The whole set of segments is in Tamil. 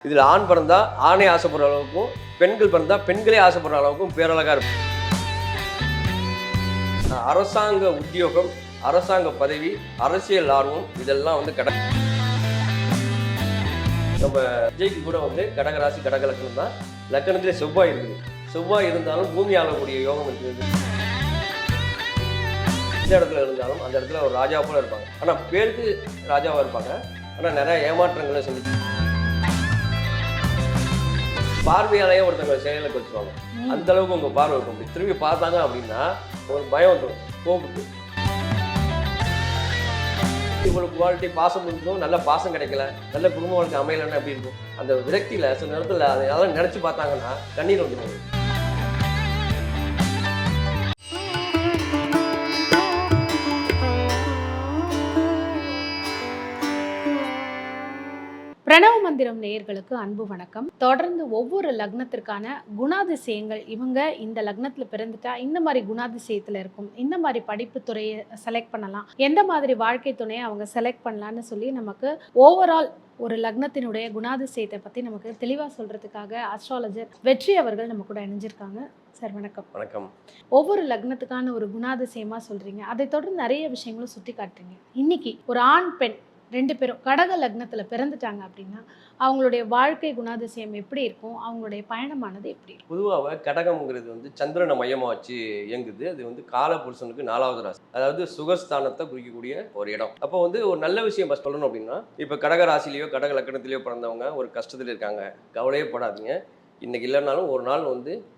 இதில் ஆண் பிறந்தா ஆணே ஆசைப்படுற அளவுக்கும், பெண்கள் பிறந்தா பெண்களே ஆசைப்படுற அளவுக்கும் பேரழகாக இருக்கும். அரசாங்க உத்தியோகம், அரசாங்க பதவி, அரசியல் ஆர்வம் இதெல்லாம் நம்ம விஜய்க்கு கூட கடகராசி கடக லக்னம் தான். லக்னத்திலே செவ்வாய் இருக்குது. செவ்வாய் இருந்தாலும் பூமி ஆளக்கூடிய யோகம் இருக்குது. எந்த இடத்துல இருந்தாலும் அந்த இடத்துல ஒரு ராஜா போல இருப்பாங்க. ஆனால் பேருக்கு ராஜாவாக இருப்பாங்க. ஆனால் நிறைய ஏமாற்றங்களை செஞ்சு பார்வையாலேயே ஒருத்தவங்க செயலுக்கு வச்சுருவாங்க. அந்த அளவுக்கு உங்க பார்வை இருக்கும். அப்படி திரும்பி பார்த்தாங்க அப்படின்னா ஒரு பயம் வந்துடும், கோபுக்கு. இவங்களுக்கு குவாலிட்டி பாசம் இருக்கும், நல்ல பாசம் கிடைக்கல, நல்ல குடும்ப வாழ்க்கை அமையலன்னு அப்படி இருக்கும். அந்த விரக்தியில சில நேரத்தில் அதெல்லாம் நினைச்சு பார்த்தாங்கன்னா கண்ணீர் வந்துடும். பிரணவ மந்திரம் நேயர்களுக்கு அன்பு வணக்கம். தொடர்ந்து ஒவ்வொரு லக்னத்திற்கான குணாதிசயங்கள், இவங்க இந்த லக்னத்தில் பிறந்துட்டா இந்த மாதிரி குணாதிசயத்தில் இருக்கும், இந்த மாதிரி படிப்பு துறையை செலக்ட் பண்ணலாம், எந்த மாதிரி வாழ்க்கை துணையை அவங்க செலக்ட் பண்ணலான்னு சொல்லி நமக்கு ஓவரால் ஒரு லக்னத்தினுடைய குணாதிசயத்தை பற்றி நமக்கு தெளிவாக சொல்கிறதுக்காக ஆஸ்ட்ராலஜர் வெற்றி அவர்கள் நம்ம கூட இணைஞ்சிருக்காங்க. சார் வணக்கம். வணக்கம். ஒவ்வொரு லக்னத்துக்கான ஒரு குணாதிசயமாக சொல்கிறீங்க, அதை தொடர்ந்து நிறைய விஷயங்களும் சுட்டி காட்டுறீங்க. இன்னைக்கு ஒரு ஆண் பெண் ரெண்டு பேரும் கடக லக்னத்தில் பிறந்துட்டாங்க அப்படின்னா அவங்களுடைய வாழ்க்கை குணாதிசயம் எப்படி இருக்கும், அவங்களுடைய பயணமானது எப்படி இருக்கும்? பொதுவாக கடகம்ங்கிறது சந்திரனை மையமாக வச்சு இயங்குது. அது காலபுருஷனுக்கு 4வது ராசி, அதாவது சுகஸ்தானத்தை குறிக்கக்கூடிய ஒரு இடம். அப்போ ஒரு நல்ல விஷயம் சொல்லணும் அப்படின்னா, இப்போ கடக ராசிலேயோ கடக லக்னத்திலேயோ பிறந்தவங்க ஒரு கஷ்டத்தில் இருக்காங்க, கவலையே படாதீங்க. இன்னைக்கு இல்லைனாலும் ஒரு நாள்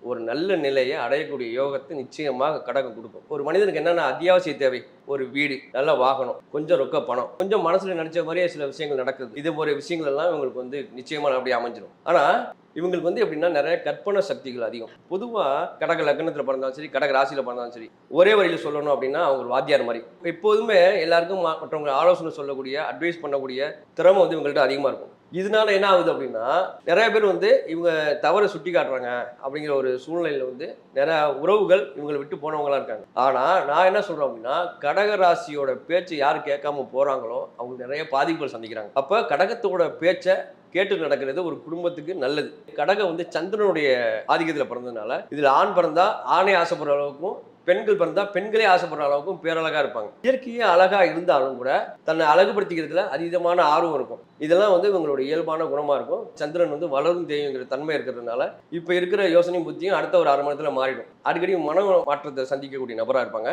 ஒரு நல்ல நிலையை அடையக்கூடிய யோகத்தை நிச்சயமாக கடகம் கொடுக்கும். ஒரு மனிதனுக்கு என்னென்ன அத்தியாவசிய தேவை, ஒரு வீடு, நல்ல வாகனம், கொஞ்சம் ரொக்க பணம், கொஞ்சம் மனசுல நினைச்ச மாதிரியே சில விஷயங்கள் நடக்குது. இது ஒரு விஷயங்கள் எல்லாம் இவங்களுக்கு நிச்சயமா அப்படியே அமைஞ்சிடும். ஆனா இவங்களுக்கு எப்படின்னா நிறைய கற்பனை சக்திகள் அதிகம். பொதுவாக கடக லக்னத்தில் பிறந்தாலும் சரி, கடக ராசியில் பிறந்தாலும் சரி, ஒரே வழியில் சொல்லணும் அப்படின்னா அவங்க ஒரு வாத்தியார் மாதிரி. எப்போதுமே எல்லாருக்கும் மற்றவங்க ஆலோசனை சொல்லக்கூடிய, அட்வைஸ் பண்ணக்கூடிய திறமை இவங்கள்ட்ட அதிகமாக இருக்கும். இதனால என்ன ஆகுது அப்படின்னா, நிறைய பேர் இவங்க தவறை சுட்டி காட்டுறாங்க அப்படிங்கிற ஒரு சூழ்நிலையில் நிறைய உறவுகள் இவங்களை விட்டு போனவங்களா இருக்காங்க. ஆனால் நான் என்ன சொல்கிறேன் அப்படின்னா, கடக ராசியோட பேச்சு யார் கேட்காம போகிறாங்களோ அவங்க நிறைய பாதிப்புகள் சந்திக்கிறாங்க. அப்போ கடகத்தோட பேச்சை கேட்டு நடக்கிறது ஒரு குடும்பத்துக்கு நல்லது. கடகம் சந்திரனுடைய ஆதிக்கத்தில் பிறந்ததுனால இதில் ஆண் பிறந்தா ஆணே ஆசைப்படுற அளவுக்கும், பெண்கள் பிறந்தா பெண்களே ஆசைப்படுற அளவுக்கும் பேரழகா இருப்பாங்க. இயற்கையே அழகா இருந்தாலும் கூட தன்னை அழகுபடுத்திக்கிறதுல அதீதமான ஆர்வம் இருக்கும். இதெல்லாம் இவங்களோட இயல்பான குணமா இருக்கும். சந்திரன் வளரும் தேயுங்கிற தன்மை இருக்கிறதுனால இப்ப இருக்கிற யோசனையும் புத்தியும் அடுத்த ஒரு 6 மணி நேரத்துல மாறிடும். அடிக்கடி மன மாற்றத்தை சந்திக்கக்கூடிய நபரா இருப்பாங்க.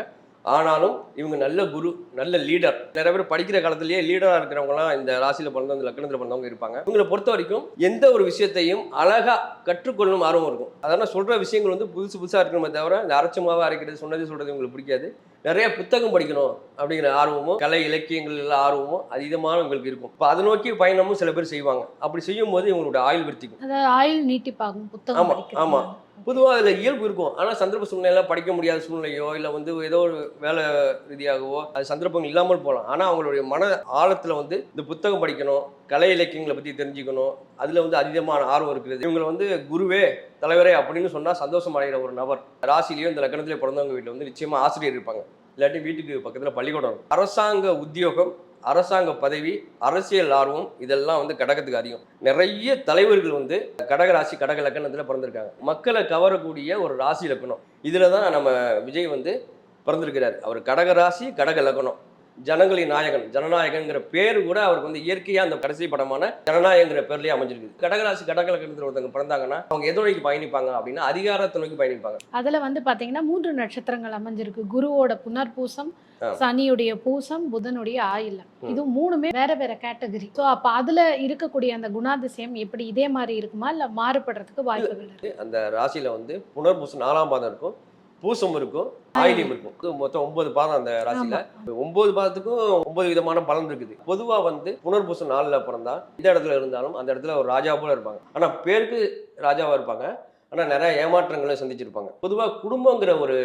ஆனாலும் இவங்க நல்ல குரு, நல்ல லீடர். நிறைய பேர் படிக்கிற காலத்திலேயே லீடரா இருக்கிறவங்கலாம் இந்த ராசியில பிறந்தவங்க, லக்னத்தில் பிறந்தவங்க இருப்பாங்க. இவங்களை பொறுத்த வரைக்கும் எந்த ஒரு விஷயத்தையும் அழகா கற்றுக்கொள்ளும் ஆர்வம் இருக்கும். அதனால சொல்ற விஷயங்கள் புதுசு புதுசா இருக்கணுமே தவிர இந்த அரைச்சமாவே அரைக்கிறது, சொன்னது சொல்றது இவங்களுக்கு பிடிக்காது. நிறைய புத்தகம் படிக்கணும் அப்படிங்கிற ஆர்வமும், கலை இலக்கியங்கள் ஆர்வமும் அதீதமான உங்களுக்கு இருக்கும். இப்போ அதை நோக்கி பயணமும் சில பேர் செய்வாங்க. அப்படி செய்யும் போது இவங்களோட ஆயுள் விருத்திக்கும், அதாவது ஆயுள் நீட்டிப்பாகும் புத்தகம். ஆமா ஆமா, பொதுவாக அதில் இயல்பு இருக்கும். ஆனால் சந்தர்ப்ப சூழ்நிலை படிக்க முடியாத சூழ்நிலையோ இல்லை ஏதோ ஒரு வேலை ரீதியாகவோ அது சந்தர்ப்பங்கள் இல்லாமல் போகலாம். ஆனால் அவங்களுடைய மன ஆழத்தில் இந்த புத்தகம் படிக்கணும், கலை இலக்கியங்களை பற்றி தெரிஞ்சுக்கணும், அதில் அதீதமான ஆர்வம் இருக்கிறது. இவங்களை குருவே தலைவரே அப்படின்னு சொன்னால் சந்தோஷம் அடைகிற ஒரு நபர். ராசிலையோ இந்த லக்னத்திலே பிறந்தவங்க வீட்டில் நிச்சயமாக ஆசிரியர் இருப்பாங்க. இல்லாட்டி வீட்டுக்கு பக்கத்தில் பள்ளிக்கூடம் இருக்கும். அரசாங்க உத்தியோகம், அரசாங்க பதவி, அரசியல் ஆர்வம் இதெல்லாம் கடகத்துக்கு அதிகம். நிறைய தலைவர்கள் கடக ராசி கடக லக்னத்தில் பிறந்திருக்காங்க. மக்களை கவரக்கூடிய ஒரு ராசி லக்னம். இதில் தான் நம்ம விஜய் பிறந்திருக்கிறார். அவர் கடக ராசி கடக லக்னம், ஜனங்களின் நாயகன், ஜனநாயகங்கிற பேர் கூட அவருக்கு இயற்கையாக அந்த கடைசி படமான ஜனநாயகங்கிற பேர்லேயே அமைஞ்சிருக்கு. கடகராசி கடக லக்னத்தில் ஒருத்தவங்க பிறந்தாங்கன்னா அவங்க எதை நோக்கி பயணிப்பாங்க அப்படின்னா அதிகாரத்தை நோக்கி பயணிப்பாங்க. அதில் பார்த்தீங்கன்னா 3 நட்சத்திரங்கள் அமைஞ்சிருக்கு. குருவோட புனர்பூசம், சனியுடைய பூசம், புதனுடைய ஆயில்யம். இது 3மே வேற வேற கேட்டகரி. ஸோ அப்போ அதில் இருக்கக்கூடிய அந்த குணாதிசயம் எப்படி இதே மாதிரி இருக்குமா இல்லை மாறுபடுறதுக்கு வாய்ப்புகள் இருக்கு? அந்த ராசியில் புனர்பூசம் 4ஆம் பாதம் இருக்கும், பூசம் இருக்கும், ஆயிலியம் இருக்கும். மொத்தம் 9 பாதம் அந்த ராசியில. 9 பாதத்துக்கும் 9 விதமான பலன் இருக்குது. பொதுவா புனர்பூசம் 4ல பிறந்தா இந்த இடத்துல இருந்தாலும் அந்த இடத்துல ஒரு ராஜா போல இருப்பாங்க. ஆனா பேருக்கு ராஜாவா இருப்பாங்க. ஆனா நிறைய ஏமாற்றங்களை சந்திச்சிருப்பாங்க. பொதுவா குடும்பங்கிற ஒரு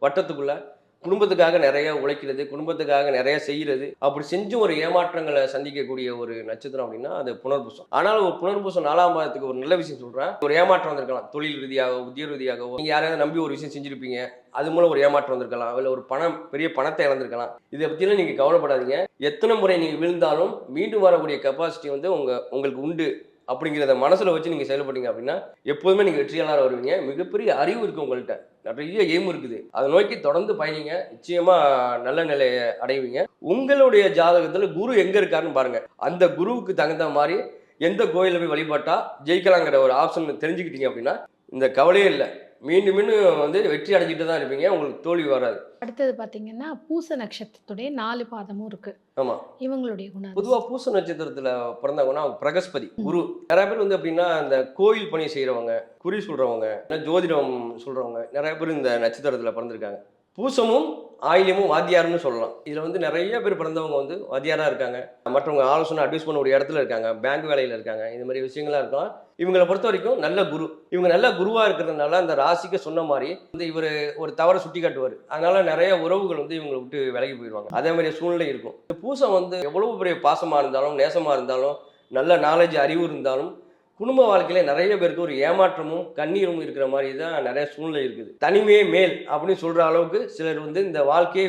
வட்டத்துக்குள்ள குடும்பத்துக்காக நிறைய உழைக்கிறது, குடும்பத்துக்காக நிறைய செய்கிறது, அப்படி செஞ்சும் ஒரு ஏமாற்றங்களை சந்திக்கக்கூடிய ஒரு நட்சத்திரம் அப்படின்னா அது புனர்பூசம். ஆனாலும் ஒரு புனர்பூசம் 4ஆம் பாதத்துக்கு ஒரு நல்ல விஷயம் சொல்றேன். ஒரு ஏமாற்றம் வந்திருக்கலாம், தொழில் ரீதியாகவோ உத்தியோக ரீதியாகவோ. நீங்க யாரையாவது நம்பி ஒரு விஷயம் செஞ்சிருப்பீங்க, அது மூலம் ஒரு ஏமாற்றம் வந்திருக்கலாம், இல்லை ஒரு பெரிய பணத்தை இழந்திருக்கலாம். இதை பற்றிலாம் நீங்க கவலைப்படாதீங்க. எத்தனை முறை நீங்க விழுந்தாலும் மீண்டும் வரக்கூடிய கெப்பாசிட்டி உங்களுக்கு உண்டு அப்படிங்கிறத மனசில் வச்சு நீங்கள் செயல்பட்டீங்க அப்படின்னா எப்போதுமே நீங்கள் வெற்றியாளராக வருவீங்க. மிகப்பெரிய அறிவு இருக்குது உங்கள்கிட்ட, நிறைய எய்ம் இருக்குது, அதை நோக்கி தொடர்ந்து பயணிங்க, நிச்சயமாக நல்ல நிலையை அடைவீங்க. உங்களுடைய ஜாதகத்தில் குரு எங்கே இருக்காருன்னு பாருங்கள். அந்த குருவுக்கு தகுந்த மாதிரி எந்த கோயிலில் போய் வழிபாட்டா ஜெயிக்கலாங்கிற ஒரு ஆப்ஷன் தெரிஞ்சுக்கிட்டீங்க அப்படின்னா இந்த கவலையே இல்லை. மீண்டும் மீண்டும் வந்து வெற்றி அடைஞ்சிட்டு தான் இருப்பீங்க, உங்களுக்கு தோல்வி வராது. அடுத்தது பாத்தீங்கன்னா பூச நட்சத்திரத்துடைய 4 பாதமும் இருக்கு. ஆமா, இவங்களுடைய குணம் பொதுவாக பூச நட்சத்திரத்தில் பிறந்தவங்கன்னா அவங்க பிரகஸ்பதி குரு. நிறைய பேர் வந்து அப்படின்னா இந்த கோயில் பணி செய்கிறவங்க, குறி சொல்கிறவங்க, ஜோதிடம் சொல்கிறவங்க நிறைய பேர் இந்த நட்சத்திரத்தில் பிறந்திருக்காங்க. பூசமும் ஆயில்யமும் வாத்தியார்னு சொல்லலாம். இதில் வந்து நிறைய பேர் பிறந்தவங்க வந்து வாத்தியாராக இருக்காங்க, மற்றவங்க ஆலோசனை அட்வைஸ் பண்ண ஒரு இடத்துல இருக்காங்க, பேங்க் வேலையில் இருக்காங்க, இது மாதிரி விஷயங்கள்லாம் இருக்கலாம். இவங்களை பொறுத்த வரைக்கும் நல்ல குரு. இவங்க நல்ல குருவாக இருக்கிறதுனால அந்த ராசிக்கு சொன்ன மாதிரி வந்து இவர் ஒரு தவறை சுட்டி காட்டுவார். அதனால நிறைய உறவுகள் வந்து இவங்களை விட்டு விலகி போயிடுவாங்க. அதே மாதிரி சூழ்நிலை இருக்கும். இந்த பூசம் வந்து எவ்வளவு பெரிய பாசமாக இருந்தாலும், நேசமாக இருந்தாலும், நல்ல நாலேஜ் அறிவு இருந்தாலும், குடும்ப வாழ்க்கையில நிறைய பேருக்கு ஒரு ஏமாற்றமும் கண்ணீரும் இருக்கிற மாதிரி தான் நிறைய சூழ்நிலை இருக்குது. தனிமையே மேல் அப்படின்னு சொல்ற அளவுக்கு சிலர் வந்து இந்த வாழ்க்கையை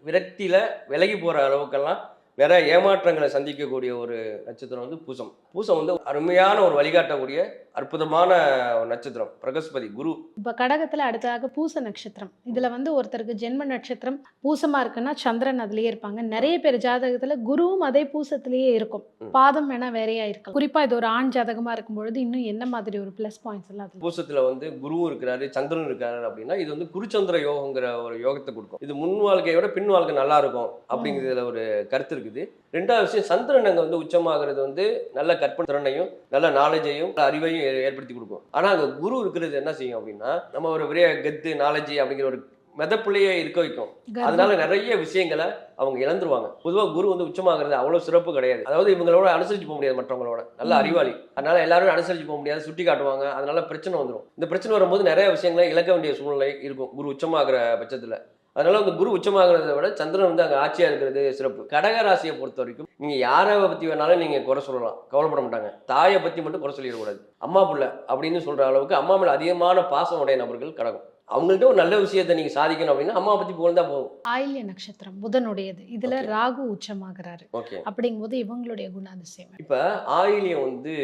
விரக்தியில விலகி போற அளவுக்கெல்லாம் நிறைய ஏமாற்றங்களை சந்திக்கக்கூடிய ஒரு நட்சத்திரம் வந்து பூசம். பூசம் வந்து அருமையான ஒரு வழிகாட்டக்கூடிய அற்புதமான ஒரு நட்சத்திரம், பிரகஸ்பதி குரு. இப்ப கடகத்துல அடுத்ததாக பூச நட்சத்திரம். இதுல வந்து ஒருத்தருக்கு ஜென்ம நட்சத்திரம் பூசமா இருக்குன்னா சந்திரன் அதுலயே இருப்பாங்க. நிறைய பேர் ஜாதகத்துல குருவும் அதே பூசத்திலேயே இருக்கும். பாதம் வேணா வேறையா இருக்கும். குறிப்பா இது ஒரு ஆண் ஜாதகமா இருக்கும் பொழுது இன்னும் என்ன மாதிரி ஒரு பிளஸ் பாயிண்ட்ஸ் எல்லாம் அதுல? பூசத்துல வந்து குருவும் இருக்கிறாரு, சந்திரன் இருக்காரு அப்படின்னா இது வந்து குருச்சந்திர யோகங்கிற ஒரு யோகத்தை கொடுக்கும். இது முன் வாழ்க்கையோட பின் வாழ்க்கை நல்லா இருக்கும் அப்படிங்கிறதுல ஒரு கருத்து இருக்குது. ரெண்டாவது விஷயம், சந்திரன் அங்க வந்து உச்சமாகிறது வந்து நல்ல கற்பனை திறனையும் நல்ல நாலேஜையும் அறிவையும் ஏற்படுத்தி கொடுக்கும். ஆனா அங்க குரு இருக்கிறது என்ன செய்யும் அப்படின்னா நம்ம ஒரு பெரிய கெத்து நாலேஜ் அப்படிங்கிற ஒரு மெதப்புள்ளையே இருக்க வைக்கும். அதனால நிறைய விஷயங்களை அவங்க இழந்துருவாங்க. பொதுவாக குரு வந்து உச்சமாகிறது அவ்வளவு சிறப்பு கிடையாது. அதாவது இவங்களோட அனுசரிச்சு போக முடியாது, மற்றவங்களோட நல்ல அறிவாளி, அதனால எல்லாரும் அனுசரிச்சு போக முடியாது, சுட்டி காட்டுவாங்க, அதனால பிரச்சனை வந்துடும். இந்த பிரச்சனை வரும்போது நிறைய விஷயங்களை இழக்க வேண்டிய சூழ்நிலை இருக்கும் குரு உச்சமாகிற பட்சத்துல. அதனால வந்து குரு உச்சமாகிறத விட சந்திரன் வந்து அங்கே ஆட்சியா இருக்கிறது சிறப்பு. கடக ராசியை பொறுத்த வரைக்கும் நீங்க யாரை பத்தி வேணாலும் நீங்க குறை சொல்லலாம், கவலைப்பட மாட்டாங்க. தாயை பத்தி மட்டும் குறை சொல்லிடக்கூடாது. அம்மா புள்ள அப்படின்னு சொல்ற அளவுக்கு அம்மா மேல அதிகமான பாசம் உடைய நபர்கள் கடகம். அவங்கள்ட்ட ஒரு நல்ல விஷயத்தை நீங்க சாதிக்கணும் அப்படின்னா அம்மா பத்தி புகழ்ந்தா போதும். ஆயில்ய நட்சத்திரம் புதனுடையது. இதுல ராகு உச்சமாகிறாரு. அப்படிங்கும்போது இவங்களுடைய குணாதிசயம் இப்ப ஆயிலியம் வந்து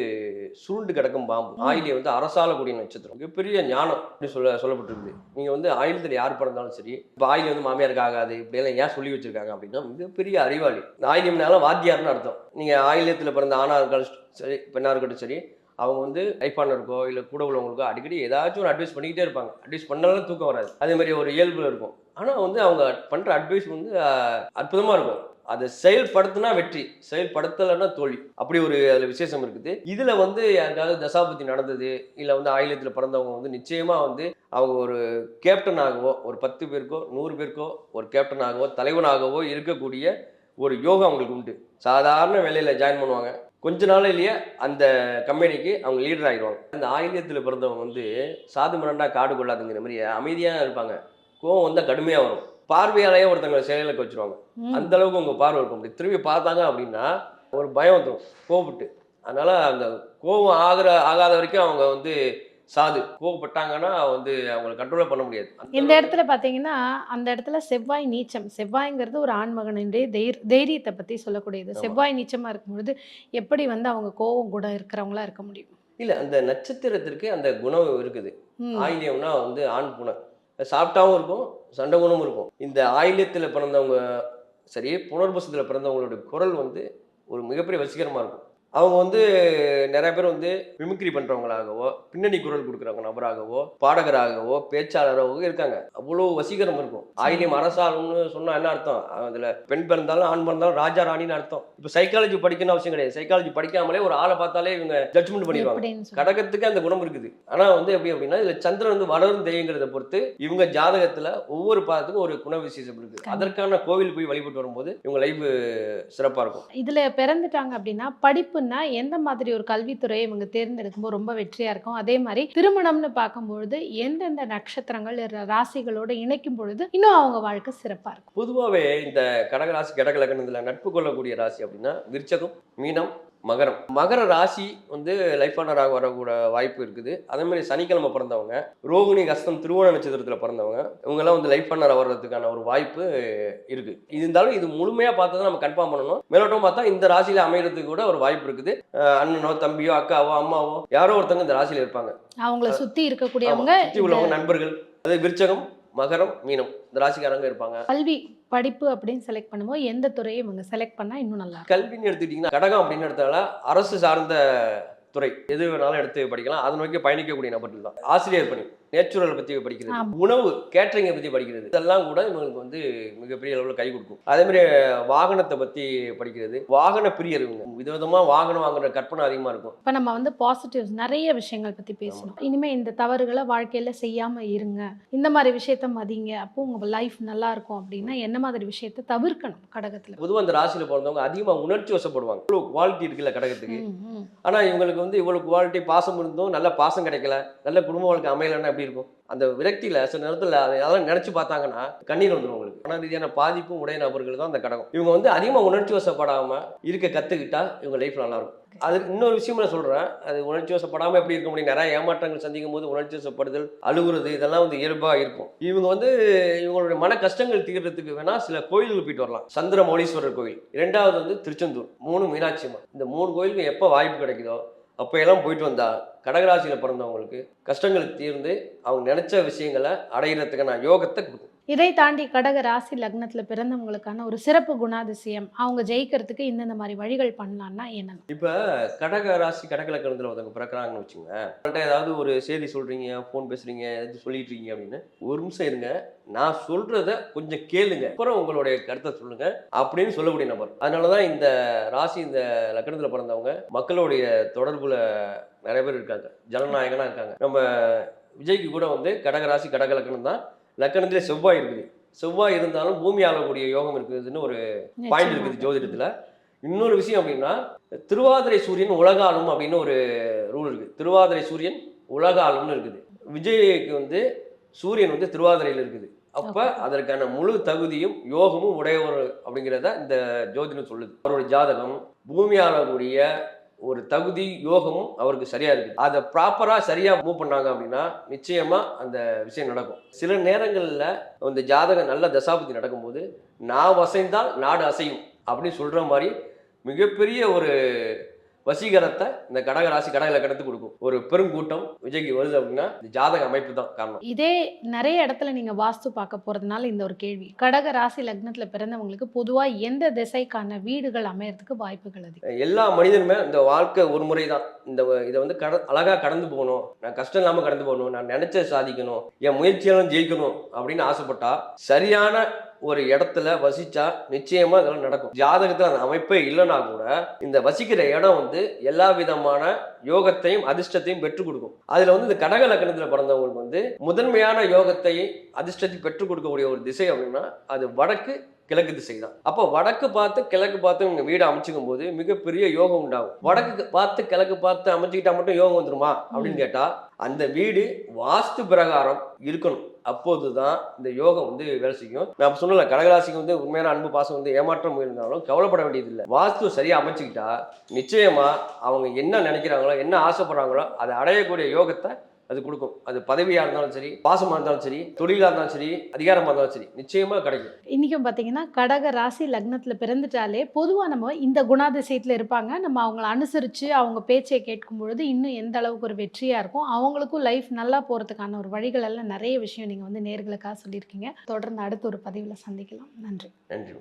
சுருண்டு கிடக்கும் பாம்பு. ஆயிலியம் வந்து அரசாலக்கூடிய நட்சத்திரம், மிகப்பெரிய ஞானம் அப்படி சொல்லப்பட்டிருக்கு. நீங்க வந்து ஆயிலத்துல யார் பிறந்தாலும் சரி, இப்ப ஆயிலியம் வந்து மாமியாருக்கு ஆகாது இப்படி எல்லாம் ஏன் சொல்லி வச்சிருக்காங்க அப்படின்னா மிகப்பெரிய அறிவாளி. ஆயிலியம்னால வாத்தியார்னு அர்த்தம். நீங்க ஆயிலியத்துல பிறந்த ஆணா இருக்காலும் சரி பெண்ணா இருக்கட்டும் சரி, அவங்க வந்து லைஃபானருக்கோ இல்லை கூட உள்ளவங்களுக்கோ அடிக்கடி ஏதாச்சும் ஒரு அட்வைஸ் பண்ணிக்கிட்டே இருப்பாங்க. அட்வைஸ் பண்ணாலும் தூக்கம் வராது, அதே மாதிரி ஒரு இயல்புல இருக்கும். ஆனால் வந்து அவங்க பண்ணுற அட்வைஸ் வந்து அற்புதமாக இருக்கும். அதை செயல்படுத்தினா வெற்றி, செயல்படுத்தலைன்னா தோல்வி, அப்படி ஒரு அதில் விசேஷம் இருக்குது. இதில் வந்து யாருக்காவது தசாபதி நடந்தது இல்லை வந்து ஆயிலத்தில் பிறந்தவங்க வந்து நிச்சயமாக வந்து அவங்க ஒரு கேப்டனாகவோ ஒரு 10 பேருக்கோ 100 பேருக்கோ ஒரு கேப்டனாகவோ தலைவனாகவோ இருக்கக்கூடிய ஒரு யோகம் அவங்களுக்கு உண்டு. சாதாரண வேலையில் ஜாயின் பண்ணுவாங்க, கொஞ்ச நாளிலேயே அந்த கம்பெனிக்கு அவங்க லீடர் ஆகிடுவாங்க. அந்த ஆயிலியத்தில் பிறந்தவங்க வந்து சாது மரண்டா காடு கொள்ளாதுங்கிற மாதிரி அமைதியாக இருப்பாங்க. கோவம் வந்தால் கடுமையாக வரும். பார்வையாலேயே ஒருத்தவங்களை செயலுக்கு வச்சுருவாங்க. அந்த அளவுக்கு உங்கள் பார்வை இருக்கும். அப்படி திரும்பி பார்த்தாங்க அப்படின்னா ஒரு பயம் வந்துடும் கோவப்பட்டு. அதனால அந்த கோவம் ஆகாத வரைக்கும் அவங்க வந்து சாது. கோவப்பட்டாங்கன்னா வந்து அவங்களை கண்ட்ரோல் பண்ண முடியாது. இந்த இடத்துல பாத்தீங்கன்னா அந்த இடத்துல செவ்வாய் நீச்சம். செவ்வாய்ங்கிறது ஒரு ஆண்மகனுடைய தைரியத்தை பத்தி சொல்லக்கூடியது. செவ்வாய் நீச்சமா இருக்கும்பொழுது எப்படி வந்து அவங்க கோவம் கூட இருக்கிறவங்களா இருக்க முடியும்? இல்ல, அந்த நட்சத்திரத்திற்கு அந்த குணம் இருக்குது. ஆயிலியம்னா வந்து ஆண் குணம், சாப்பிட்டாவும் இருக்கும், சண்டை குணமும் இருக்கும். இந்த ஆயிலியத்தில் பிறந்தவங்க சரி, புனர்பூசத்தில் பிறந்தவங்களுடைய குரல் வந்து ஒரு மிகப்பெரிய வசீகரமாக இருக்கும். அவங்க வந்து நிறைய பேர் வந்து மிமிக்ரி பண்றவங்களாகவோ பின்னணி குரல் கொடுக்குறவங்க நபராகவோ பாடகராகவோ பேச்சாளராகவோ இருக்காங்க. அவ்வளோ வசீகரம் இருக்கும். ஆயிலியம் அரசாலும்னு சொன்னா என்ன அர்த்தம்? அதுல பெண் பிறந்தாலும் ஆண் பிறந்தாலும் ராஜா ராணின்னு அர்த்தம். இப்போ சைக்காலஜி படிக்கணும் அவசியம் கிடையாது. சைக்காலஜி படிக்காமலே ஒரு ஆளை பார்த்தாலே இவங்க ஜட்ஜ்மெண்ட் பண்ணிடுவாங்க. கடகத்துக்கு அந்த குணம் இருக்குது. ஆனா வந்து எப்படி அப்படின்னா இதுல சந்திரன் வந்து வளரும் தெய்வங்கிறத பொறுத்து இவங்க ஜாதகத்துல ஒவ்வொரு பாதத்துக்கும் ஒரு குண விசேஷம் இருக்குது. அதற்கான கோவில் போய் வழிபட்டு வரும்போது இவங்க லைஃப் சிறப்பா இருக்கும். இதுல பிறந்துட்டாங்க அப்படின்னா படிப்பு எந்த மாதிரி ஒரு கல்வித்துறையை இவங்க தேர்ந்தெடுக்கும்போது ரொம்ப வெற்றியா இருக்கும். அதே மாதிரி திருமணம்னு பார்க்கும்பொழுது எந்தெந்த நட்சத்திரங்கள் ராசிகளோட இணைக்கும் பொழுது இன்னும் அவங்க வாழ்க்கை சிறப்பா இருக்கும். பொதுவாகவே இந்த கடக ராசி கடக லக்னத்துல நட்பு கொள்ளக்கூடிய ராசி அப்படின்னா விருச்சகம், மீனம், மகரம். மகர ராசி வந்து லைஃப் பார்ட்னராக வரக்கூட வாய்ப்பு இருக்குது. அதே மாதிரி சனிக்கிழமை பிறந்தவங்க, ரோகிணி, ஹஸ்தம், திருவோண நட்சத்திரத்தில் பிறந்தவங்க, இவங்கெல்லாம் வந்து லைஃப் பார்ட்னராக வர்றதுக்கான ஒரு வாய்ப்பு இருக்கு. இது இருந்தாலும் இது முழுமையா பார்த்தா தான் நம்ம கன்ஃபார்ம் பண்ணணும். மேலோட்டம் பார்த்தா இந்த ராசியில அமையறதுக்கு கூட ஒரு வாய்ப்பு இருக்குது. அண்ணனோ, தம்பியோ, அக்காவோ, அம்மாவோ யாரோ ஒருத்தவங்க இந்த ராசியில இருப்பாங்க. அவங்கள சுத்தி இருக்கக்கூடியவங்க, சுற்றி உள்ளவங்க, நண்பர்கள். அது விருச்சகம், மகரம், மீனம் இந்த ராசிக்காரங்க இருப்பாங்க. கல்வி படிப்பு அப்படின்னு செலக்ட் பண்ணும்போது எந்த துறையை இவங்க செலக்ட் பண்ணா இன்னும் நல்லா இருக்கும்? கல்வின்னு எடுத்துக்கிட்டிங்கன்னா கடகம் அப்படின்னு எடுத்தால அரசு சார்ந்த துறை எது வேணாலும் எடுத்து படிக்கலாம். அதை நோக்கி பயணிக்கக்கூடிய நபர்கள் தான். ஆசிரியர் பணி, நேச்சுரல் பற்றி படிக்கிறது, உணவு கேட்டரிங்கை பற்றி படிக்கிறது, இதெல்லாம் கூட இவங்களுக்கு வந்து மிகப்பெரிய அளவில் கை கொடுக்கும். அதே மாதிரி வாகனத்தை பற்றி படிக்கிறது, வாகன பிரியர், இவங்க விதவிதமாக வாகனம் வாங்குற கற்பனை அதிகமாக இருக்கும். இப்போ நம்ம வந்து பாசிட்டிவ்ஸ் நிறைய விஷயங்கள் பற்றி பேசணும். இனிமேல் இந்த தவறுகளை வாழ்க்கையில் செய்யாமல் இருங்க, இந்த மாதிரி விஷயத்த மதிங்க, அப்போ உங்கள் லைஃப் நல்லா இருக்கும் அப்படின்னா என்ன மாதிரி விஷயத்த தவிர்க்கணும் கடகத்தில்? பொதுவாக அந்த ராசியில் பிறந்தவங்க அதிகமாக உணர்ச்சி வசப்படுவாங்க. இவ்வளோ குவாலிட்டி இருக்குல்ல கடகத்துக்கு, ஆனால் இவங்களுக்கு வந்து இவ்வளோ குவாலிட்டி பாசம் இருந்தும் நல்ல பாசம் கிடைக்கல, நல்ல குடும்ப வாழ்க்கை அமையலைன்னா எப்படி இருக்கும்? அந்த விரக்தியில சில நேரத்தில் அதெல்லாம் நினைச்சு பார்த்தாங்கன்னா கண்ணீர் வந்துடும் உங்களுக்கு. மன ரீதியான பாதிப்பும் உடைய நபர்கள் தான் அந்த கடகம். இவங்க வந்து அதிகமாக உணர்ச்சி வசப்படாம இருக்க கத்துக்கிட்டா இவங்க லைஃப் நல்லா இருக்கும். அது இன்னொரு விஷயம் நான் சொல்றேன், அது உணர்ச்சி வசப்படாம எப்படி இருக்க முடியும்? நிறைய ஏமாற்றங்கள் சந்திக்கும் போது உணர்ச்சி வசப்படுதல், அழுகுறது, இதெல்லாம் வந்து இயல்பா இருக்கும். இவங்க வந்து இவங்களுடைய மன கஷ்டங்கள் தீர்றதுக்கு வேணா சில கோயில்கள் போயிட்டு வரலாம். சந்திரமௌலீஸ்வரர் கோயில், 2வது வந்து திருச்செந்தூர், 3 மீனாட்சி அம்மன். இந்த 3 கோயிலுக்கு எப்போ வாய்ப்பு கிடைக்குதோ அப்போ எல்லாம் போயிட்டு வந்தா கடகராசியில் பிறந்தவங்களுக்கு கஷ்டங்கள் தீர்ந்து அவங்க நினைச்ச விஷயங்களை அடையிறதுக்கான யோகத்தை கொடுக்கும். இதை தாண்டி கடக ராசி லக்னத்தில் பிறந்தவங்களுக்கான ஒரு சிறப்பு குணாதிசயம், அவங்க ஜெயிக்கிறதுக்கு இந்தந்த மாதிரி வழிகள் பண்ணலான்னா என்னென்ன? இப்போ கடக ராசி கடக லக்னத்தில் ஒருத்தவங்க பிறக்கிறாங்கன்னு வச்சுங்க, ஏதாவது ஒரு செய்தி சொல்றீங்க, ஃபோன் பேசுறீங்க, ஏதாச்சும் சொல்லிட்டு இருக்கீங்க அப்படின்னு ஒரு நிமிஷம் இருங்க, நான் சொல்றத கொஞ்சம் கேளுங்க, அப்புறம் உங்களுடைய கருத்தை சொல்லுங்க அப்படின்னு சொல்லக்கூடிய நபர். அதனாலதான் இந்த ராசி இந்த லக்னத்தில் பிறந்தவங்க மக்களுடைய தொடர்புல நிறைய பேர் இருக்காங்க, ஜனநாயகனா இருக்காங்க. நம்ம விஜய்க்கு கூட வந்து கடக ராசி கடக லக்னம் தான். லக்கணத்திலே செவ்வாய் இருக்குது. செவ்வாய் இருந்தாலும் பூமி ஆளக்கூடிய யோகம் இருக்குதுன்னு ஒரு பாயிண்ட் இருக்குது ஜோதிடத்தில். இன்னொரு விஷயம் அப்படின்னா திருவாதிரை சூரியன் உலகாலும் அப்படின்னு ஒரு ரூல் இருக்குது. திருவாதிரை சூரியன் உலகாலும்னு இருக்குது. விஜய்க்கு வந்து சூரியன் வந்து திருவாதிரையில் இருக்குது. அப்போ அதற்கான முழு தகுதியும் யோகமும் உடையவர் அப்படிங்கிறத இந்த ஜோதிடம் சொல்லுது. அவருடைய ஜாதகம் பூமி ஆளக்கூடிய ஒரு தகுதி யோகமும் அவருக்கு சரியா இருக்குது. அதை ப்ராப்பரா சரியா மூவ் பண்ணாங்க அப்படின்னா நிச்சயமா அந்த விஷயம் நடக்கும். சில நேரங்கள்ல இந்த ஜாதகம் நல்ல தசாபதி நடக்கும்போது நான் வசைந்தால் நாடு அசையும் அப்படின்னு சொல்ற மாதிரி மிகப்பெரிய ஒரு வசீகரத்தை இந்த கடகராசி கடக லக்னத்துக்கு கொடுக்கும். ஒரு பெருங்கூட்டம் விஜய்க்கு வருது அப்படின்னா இந்த ஜாதக அமைப்பு தான் காரணம். இதே நிறைய இடத்துல நீங்க வாஸ்து பார்க்க போறதுனால இந்த ஒரு கேள்வி, கடக ராசி லக்னத்துல பிறந்தவங்களுக்கு பொதுவா எந்த திசைக்கான வீடுகள் அமையறதுக்கு வாய்ப்புகள் அதிகம்? எல்லா மனிதனுமே இந்த வாழ்க்கை ஒரு முறை தான். இதை வந்து அழகா கடந்து போகணும், நான் கஷ்டம் இல்லாம கடந்து போகணும், நான் நினைச்ச சாதிக்கணும், என் முயற்சியெல்லாம் ஜெயிக்கணும் அப்படின்னு ஆசைப்பட்டா சரியான ஒரு இடத்துல வசிச்சா நிச்சயமா இதெல்லாம் நடக்கும். ஜாதகத்துல அந்த அமைப்பே இல்லைன்னா கூட இந்த வசிக்கிற இடம் வந்து எல்லா விதமான யோகத்தையும் அதிர்ஷ்டத்தையும் பெற்றுக் கொடுக்கும். அதுல வந்து இந்த கடக லக்னத்துல பிறந்தவங்களுக்கு வந்து முதன்மையான யோகத்தை அதிர்ஷ்டத்தை பெற்றுக் கொடுக்கக்கூடிய ஒரு திசை அப்படின்னா அது வடக்கு கிழக்கு திசை தான். அப்போ வடக்கு பார்த்து கிழக்கு பார்த்து உங்க வீடு அமைச்சுக்கும் போது மிகப்பெரிய யோகம் உண்டாகும். வடக்கு பார்த்து கிழக்கு பார்த்து அமைச்சுக்கிட்டா மட்டும் யோகம் வந்துருமா அப்படின்னு கேட்டா அந்த வீடு வாஸ்து பிரகாரம் இருக்கணும். அப்போதுதான் இந்த யோகம் வந்து வேலை செய்யும். நான் சொன்னல கடகராசிக்கு வந்து உண்மையான அன்பு பாசம் வந்து ஏமாற்றம் இருந்தாலும் கவலைப்பட வேண்டியது இல்லை. வாஸ்து சரியா அமைச்சுக்கிட்டா நிச்சயமா அவங்க என்ன நினைக்கிறாங்களோ என்ன ஆசைப்படுறாங்களோ அதை அடையக்கூடிய யோகத்தை அது கொடுக்கும். அது பதவியா இருந்தாலும் சரி, பாசமா இருந்தாலும் சரி, தொழிலா இருந்தாலும் சரி, அதிகாரமா இருந்தாலும் சரி, நிச்சயமா கிடைக்கும். இன்னைக்கும் பாத்தீங்கன்னா கடக ராசி லக்னத்துல பிறந்துட்டாலே பொதுவா நம்ம இந்த குணாதிசயத்துல இருப்பாங்க, நம்ம அவங்களை அனுசரிச்சு அவங்க பேச்சை கேட்கும் பொழுது இன்னும் எந்த அளவுக்கு ஒரு வெற்றியா இருக்கும், அவங்களுக்கும் லைஃப் நல்லா போறதுக்கான ஒரு வழிகள் எல்லாம் நிறைய விஷயம் நீங்க வந்து நேர்களுக்காக சொல்லியிருக்கீங்க. தொடர்ந்து அடுத்த ஒரு பதிவுல சந்திக்கலாம். நன்றி. நன்றி.